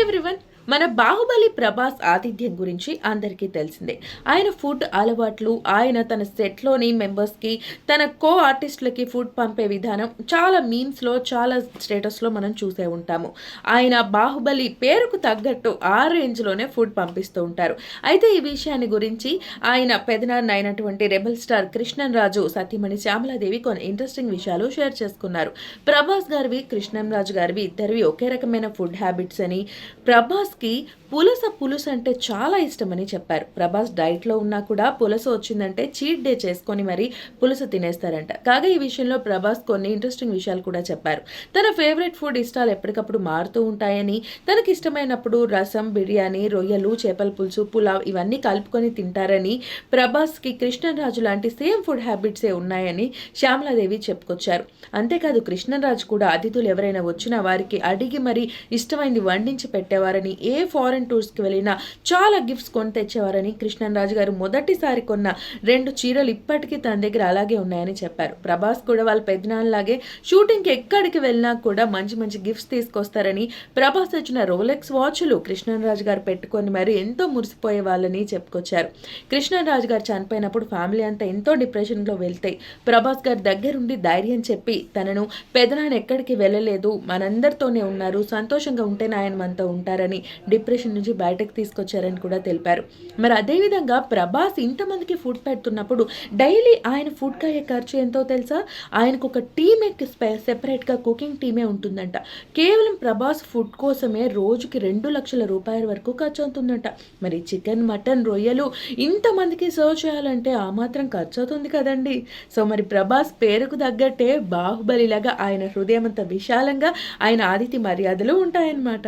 Everyone. మన 'బాహుబలి' ప్రభాస్ ఆతిథ్యం గురించి అందరికీ తెలిసిందే. ఆయన ఫుడ్ అలవాట్లు, ఆయన తన సెట్‌లోని మెంబర్స్‌కి, తన కో ఆర్టిస్ట్‌లకి ఫుడ్ పంపే విధానం చాలా మీమ్స్‌లో, చాలా స్టేటస్‌లో మనం చూసే ఉంటాము. ఆయన 'బాహుబలి' పేరుకు తగ్గట్టు ఆ రేంజ్‌లోనే ఫుడ్ పంపిస్తూ ఉంటారు. అయితే ఈ విషయాన్ని గురించి ఆయన పెదనాన్న అయినటువంటి రెబెల్ స్టార్ కృష్ణంరాజు సతీమణి శ్యామలాదేవి కొన్ని ఇంట్రెస్టింగ్ విషయాలు షేర్ చేసుకున్నారు. ప్రభాస్ గారివి, కృష్ణంరాజు గారివి ఇద్దరివి ఒకే రకమైన ఫుడ్ హ్యాబిట్స్ అని, ప్రభాస్‌కి పులస అంటే చాలా ఇష్టమని చెప్పారు. ప్రభాస్ డైట్‌లో ఉన్నా కూడా పులస వచ్చిందంటే చీట్ డే చేసుకొని మరి పులస తినేస్తారంట. కాగా ఈ విషయంలో ప్రభాస్ కొన్ని ఇంట్రెస్టింగ్ విషయాలు కూడా చెప్పారు. తన ఫేవరెట్ ఫుడ్ ఇష్టాలు ఎప్పటికప్పుడు మారుతూ ఉంటాయని, తనకిష్టమైనప్పుడు రసం, బిర్యానీ, రొయ్యలు, చేపల పులుసు, పులావ్ ఇవన్నీ కలుపుకొని తింటారని, ప్రభాస్‌కి కృష్ణంరాజు లాంటి సేమ్ ఫుడ్ హ్యాబిట్సే ఉన్నాయని శ్యామలాదేవి చెప్పుకొచ్చారు. అంతేకాదు కృష్ణంరాజు కూడా అతిథులు ఎవరైనా వచ్చినా వారికి అడిగి మరి ఇష్టమైంది వండించి పెట్టేవారని, ఏ ఫారెన్ టూర్స్‌కి వెళ్ళినా చాలా గిఫ్ట్స్ కొని తెచ్చేవారని, కృష్ణంరాజు గారు మొదటిసారి కొన్న 2 చీరలు ఇప్పటికీ తన దగ్గర అలాగే ఉన్నాయని చెప్పారు. ప్రభాస్ కూడా వాళ్ళ పెదనాన్నలాగే షూటింగ్‌కి ఎక్కడికి వెళ్ళినా కూడా మంచి మంచి గిఫ్ట్స్ తీసుకొస్తారని, ప్రభాస్ తెచ్చిన రోలెక్స్ వాచ్‌లు కృష్ణంరాజు గారు పెట్టుకొని మరి ఎంతో మురిసిపోయే వాళ్ళని చెప్పుకొచ్చారు. కృష్ణంరాజు గారు చనిపోయినప్పుడు ఫ్యామిలీ అంతా ఎంతో డిప్రెషన్‌లో వెళ్తే ప్రభాస్ గారి దగ్గరుండి ధైర్యం చెప్పి తనను పెదనాన్న ఎక్కడికి వెళ్ళలేదు, మనందరితోనే ఉన్నారు, సంతోషంగా ఉంటేనే ఆయన మనతో ఉంటారని డిప్రెషన్ నుంచి బయటకు తీసుకొచ్చారని కూడా తెలిపారు. మరి అదేవిధంగా ప్రభాస్ ఇంతమందికి ఫుడ్ పెడుతున్నప్పుడు డైలీ ఆయన ఫుడ్‌కి అయ్యే ఖర్చు ఎంతో తెలుసా? ఆయనకు ఒక టీమే సెపరేట్‌గా కుకింగ్ టీమే ఉంటుందంట. కేవలం ప్రభాస్ ఫుడ్ కోసమే రోజుకి ₹2,00,000 వరకు ఖర్చు అవుతుందంట. మరి చికెన్, మటన్, రొయ్యలు ఇంతమందికి సర్వ్ చేయాలంటే ఆ మాత్రం ఖర్చు అవుతుంది కదండీ! సో మరి ప్రభాస్ పేరుకు తగ్గట్టే బాహుబలిలాగా ఆయన హృదయం అంత విశాలంగా, ఆయన ఆతిథ్య మర్యాదలు ఉంటాయన్నమాట.